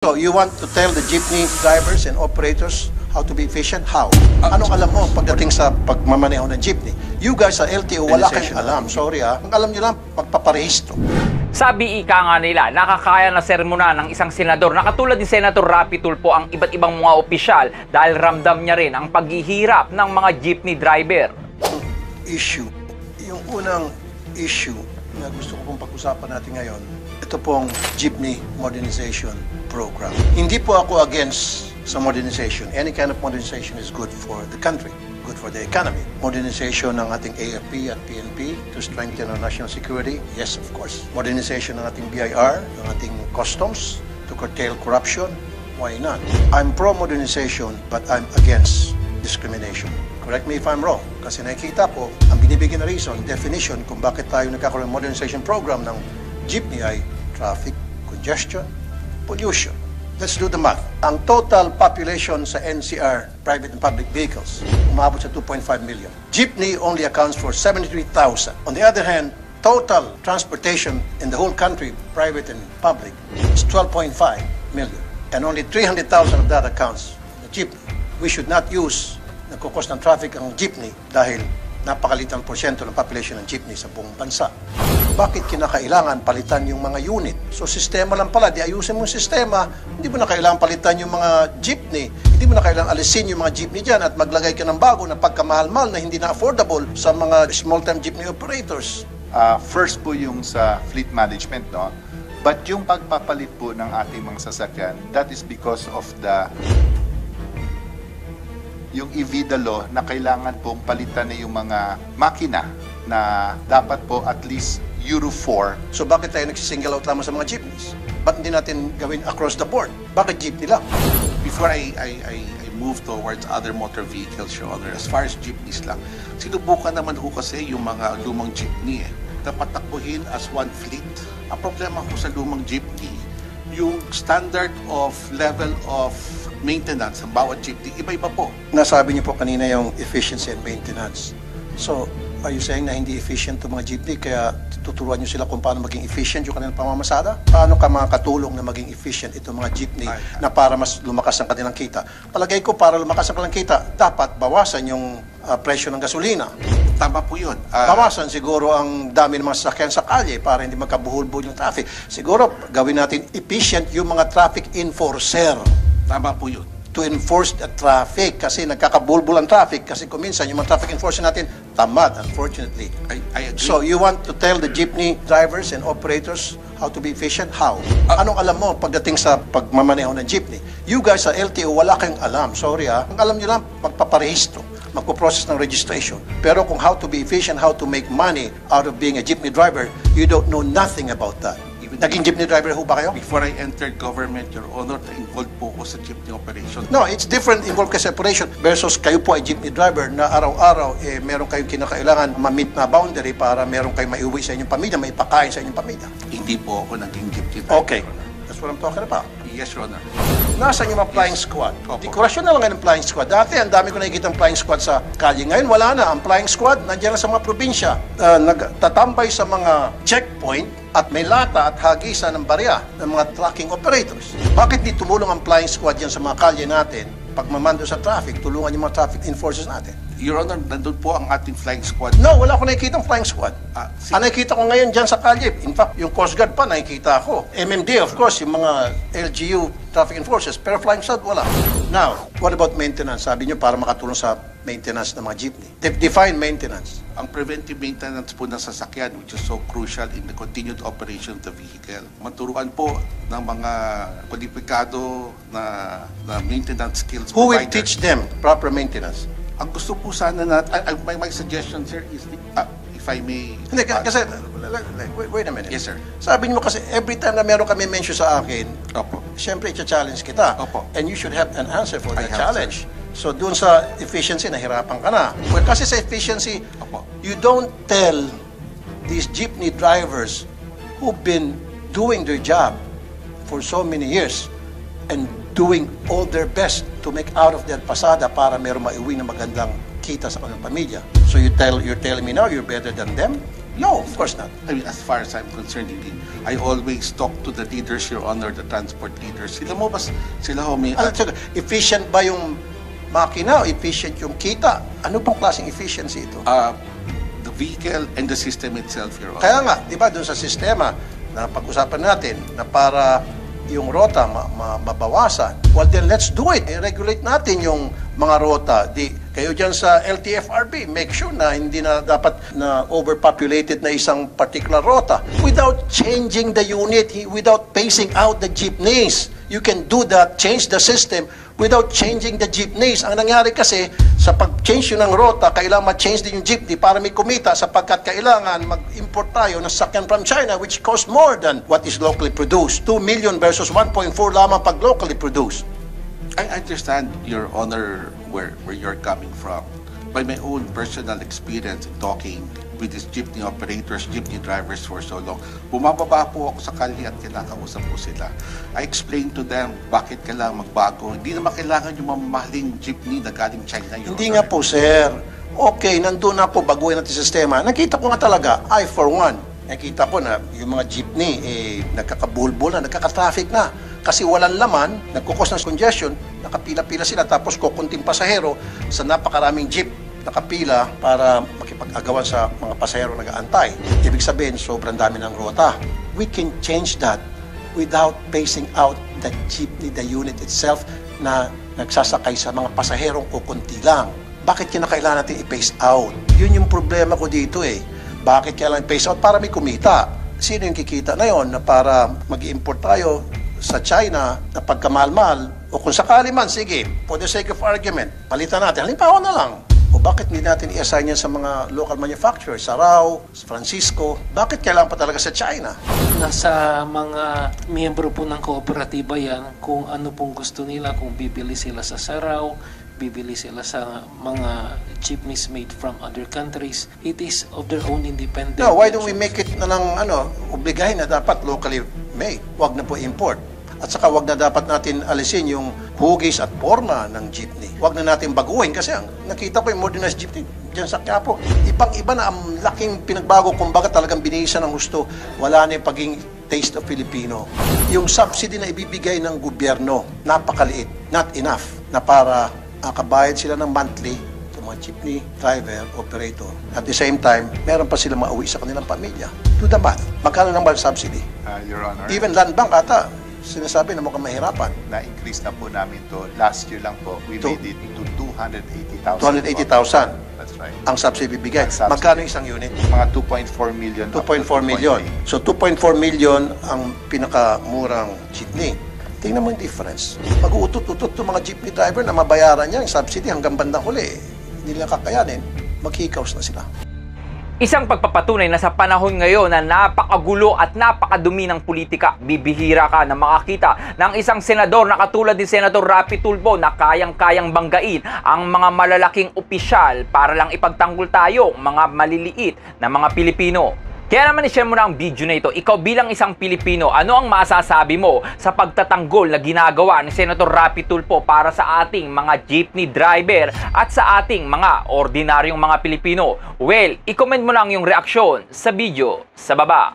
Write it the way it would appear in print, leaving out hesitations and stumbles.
So you want to tell the jeepney drivers and operators how to be efficient? How? Anong alam mo pagdating sa pagmamaneho ng jeepney? You guys sa LTO, wala kayong alam. Sorry Ang alam nyo lang, magpaparehistro. Sabi ika nga nila, nakakaya na sermona ng isang senador na katulad ni Senator Rapi Tulfo ang iba't ibang mga opisyal dahil ramdam niya rin ang paghihirap ng mga jeepney driver. Issue. Yung unang issue na gusto ko pong pag-usapan natin ngayon, ito pong jeepney modernization program. Hindi po ako against sa modernization. Any kind of modernization is good for the country, good for the economy. Modernization ng ating AFP at PNP to strengthen our national security, yes, of course. Modernization ng ating BIR, ng ating customs to curtail corruption, why not? I'm pro-modernization, but I'm against discrimination. Correct me if I'm wrong. Kasi nakikita ko, ang binibigyan na reason, definition kung bakit tayo nagkakaroon ng modernization program ng jeepney ay traffic, congestion, pollution. Let's do the math. Ang total population sa NCR, private and public vehicles, umabot sa 2.5 million. Jeepney only accounts for 73,000. On the other hand, total transportation in the whole country, private and public, is 12.5 million. And only 300,000 of that accounts for the jeepney. We should not use nagkukos ng traffic ang jeepney dahil napakalitang porsyento ng population ng jeepney sa buong bansa. Bakit kinakailangan palitan yung mga unit? So, sistema lang pala. Di ayusin mo yung sistema. Hindi mo na kailangan palitan yung mga jeepney. Hindi mo na kailangan alisin yung mga jeepney dyan at maglagay ka ng bago na pagkamahal-mahal na hindi na affordable sa mga small-time jeepney operators. First po yung sa fleet management, no? But yung pagpapalit po ng ating mga sasakyan, that is because of yung EVIDA law na kailangan pong palitan na yung mga makina na dapat po at least Euro 4. So bakit tayo nagsisingle out lamang sa mga jeepneys? Ba't hindi natin gawin across the board? Bakit jeepney lang? Before I move towards other motor vehicles, Your Honor, as far as jeepneys lang, sinubukan naman ho kasi yung mga lumang jeepney dapat takbuhin as one fleet. Ang problema ko sa lumang jeepney, yung standard of level of maintenance ng bawat jeepney, iba-iba po. Nasabi niyo po kanina yung efficiency and maintenance. So, are you saying na hindi efficient itong mga jeepney kaya tuturuan niyo sila kung paano maging efficient yung kanilang pamamasada? Paano ka makakatulong na maging efficient itong mga jeepney na para mas lumakas ang kanilang kita? Palagay ko para lumakas ang kanilang kita, dapat bawasan yung presyo ng gasolina. Tama po yun. Bawasan siguro ang dami ng mga sasakyan sa kalye para hindi magkabuhol-buhol yung traffic. Siguro gawin natin efficient yung mga traffic enforcer. Tama po yun. To enforce the traffic kasi nagkakabulbul ang traffic kasi kuminsan yung mga traffic enforcer natin tamad, unfortunately. I agree. So you want to tell the jeepney drivers and operators how to be efficient? How? Anong alam mo pagdating sa pagmamaneho ng jeepney? You guys sa LTO, wala kayong alam. Sorry Ang alam nyo lang, magpaparehistro, magpo-process ng registration. Pero kung how to be efficient, how to make money out of being a jeepney driver, you don't know nothing about that. Naging jeepney driver ho ba kayo? Before I entered government, Your Honor, involved po ko sa jeepney operation. No, it's different involved ka sa operation versus kayo po ay jeepney driver na araw-araw meron kayong kinakailangan ma-meet na boundary para meron kayong maiuwi sa inyong pamilya, maipakain sa inyong pamilya. Hindi po ako naging jeepney driver. Okay. That's what I'm talking about. Yes, Your Honor. Nasaan yung mga flying squad? Opo. Dekorasyon na lang ngayon ng flying squad. Dati, ang dami ko nakikita ng flying squad sa kalye. Ngayon, wala na. Ang flying squad, nandiyan na sa mga probinsya. Nagtatambay sa mga checkpoint at may lata at hagisan ng barya ng mga trucking operators. Bakit di tumulong ang flying squad yan sa mga kalye natin? Pagmamando sa traffic, tulungan yung mga traffic enforcers natin. Your Honor, nandun po ang ating flying squad. No, wala ko nakikita ang flying squad. Ang nakikita ko ngayon dyan sa kalye, in fact, yung Coast Guard pa nakikita ko. MMD, of course, yung mga LGU traffic enforcers, pero flying squad, wala. Now, what about maintenance? Sabi nyo para makatulong sa maintenance ng mga jeepney. Define maintenance. Ang preventive maintenance po ng sasakyan, which is so crucial in the continued operation of the vehicle. Maturuan po ng mga kwalipikado na maintenance skills Who will provider. teach them proper maintenance? Ang gusto po sana natin, my suggestion, sir, is, if I may... Hindi, kasi, wait a minute. Yes, sir. Sabi niyo kasi, every time na meron kami mention sa akin, Opo. siyempre, i-challenge kita. Opo. And you should have an answer for I that have, challenge. So, doon sa efficiency, nahirapan ka na. Well, kasi sa efficiency, Opo. you don't tell these jeepney drivers who've been doing their job for so many years and doing all their best to make out of their pasada para meron maiuwi na magandang kita sa kanilang pamilya. So you're telling me now you're better than them? No, of course not. I mean, as far as I'm concerned, hindi. I always talk to the leaders, Your Honor, the transport leaders. Sila mo ba, sila ho may... Efficient ba yung makina o efficient yung kita? Ano pang klaseng efficiency ito? The vehicle and the system itself, Your Honor. Kaya nga, di ba, dun sa sistema na pag-usapan natin na para yung rota mabawasan, well then let's do it. I-regulate natin yung mga rota. Kayo dyan sa LTFRB, make sure na hindi na dapat na overpopulated na isang particular rota without changing the unit, without phasing out the jeepneys. You can do that, change the system without changing the jeepneys. Ang nangyari kasi, sa pag-change yun ng rota, kailangan ma-change din yung jeepney para may kumita sapagkat kailangan mag-import tayo ng sakyan from China which costs more than what is locally produced. 2 million versus 1.4 lamang pag locally produced. I understand, Your Honor, where you're coming from. By my own personal experience in talking with these jeepney operators, jeepney drivers for so long, bumababa po ako sa kalye at kinakausap po sila. I explain to them bakit kailangan magbago. Hindi naman kailangan yung mamahaling jeepney na galing China. Your Hindi Honor. nga po, sir. Okay, nandun na po, baguhin natin sistema. Nakita ko nga talaga, I for one, nakita ko na yung mga jeepney, nagkakabulbul na, nagkaka-traffic na. Kasi walang laman, nagkukos ng congestion, nakapila-pila sila, tapos kukunting pasahero sa napakaraming jeep nakapila para makipag-agawan sa mga pasahero nag-aantay. Ibig sabihin, sobrang dami ng rota. We can change that without phasing out the jeepney, the unit itself na nagsasakay sa mga pasaherong kukunti lang. Bakit kinakailangan natin i-phase out? Yun yung problema ko dito eh. Bakit kailangan i-phase out? Para may kumita. Sino yung kikita na yon na para mag-import tayo sa China na pagkamalmal o kung sakali man, sige, for the sake of argument, palitan natin. Halimbawa na lang. O bakit hindi natin i-assign yan sa mga local manufacturers, sa Rao, sa Francisco? Bakit kailangan pa talaga sa China? Nasa mga miyembro po ng kooperatiba yan kung ano pong gusto nila, kung bibili sila sa Sarao, bibili sila sa mga jeepneys made from other countries. It is of their own independent. No, why don't we make it na lang, obligahin na dapat locally made. Huwag na po import. At saka wag na dapat natin alisin yung hugis at forma ng jeepney. Wag na natin baguhin kasi nakita ko yung modernized jeepney dyan sa Quiapo. Ibang-iba na ang laking pinagbago. Kumbaga talagang binihisa ng gusto. Wala na yung paging taste of Filipino. Yung subsidy na ibibigay ng gobyerno, napakaliit. Not enough na para kabayad sila ng monthly sa mga jeepney driver, operator. At the same time, meron pa sila mauwi sa kanilang pamilya. Do the math. Magkano naman subsidy? Your Honor, Even land bank ata, sinasabi na mukhang mahirapan. na-increase na po namin to. Last year lang po, we To- made it to 280,000. 280,000 That's right. ang subsidy bibigay. Ang subsidy. Magkano isang unit? Mga 2.4 million. up to 2.4 million. 2.8. So 2.4 million ang pinakamurang jeepney. Tingnan mo yung difference. Mag-uutot-utot yung mga jeepney driver na mabayaran niya yung subsidy hanggang bandang huli. Hindi nila kakayanin. Maghikaws na sila. Isang pagpapatunay na sa panahon ngayon na napakagulo at napakadumi ng politika, bibihira ka na makakita ng isang senador na katulad ni Senator Rapi Tulfo na kayang-kayang banggain ang mga malalaking opisyal para lang ipagtanggol tayo, mga maliliit na mga Pilipino. Kaya naman i-share mo na ang video na ito. Ikaw bilang isang Pilipino, ano ang masasabi mo sa pagtatanggol na ginagawa ni Senator Rapi Tulfo para sa ating mga jeepney driver at sa ating mga ordinaryong mga Pilipino? Well, i-comment mo lang yung reaksyon sa video sa baba.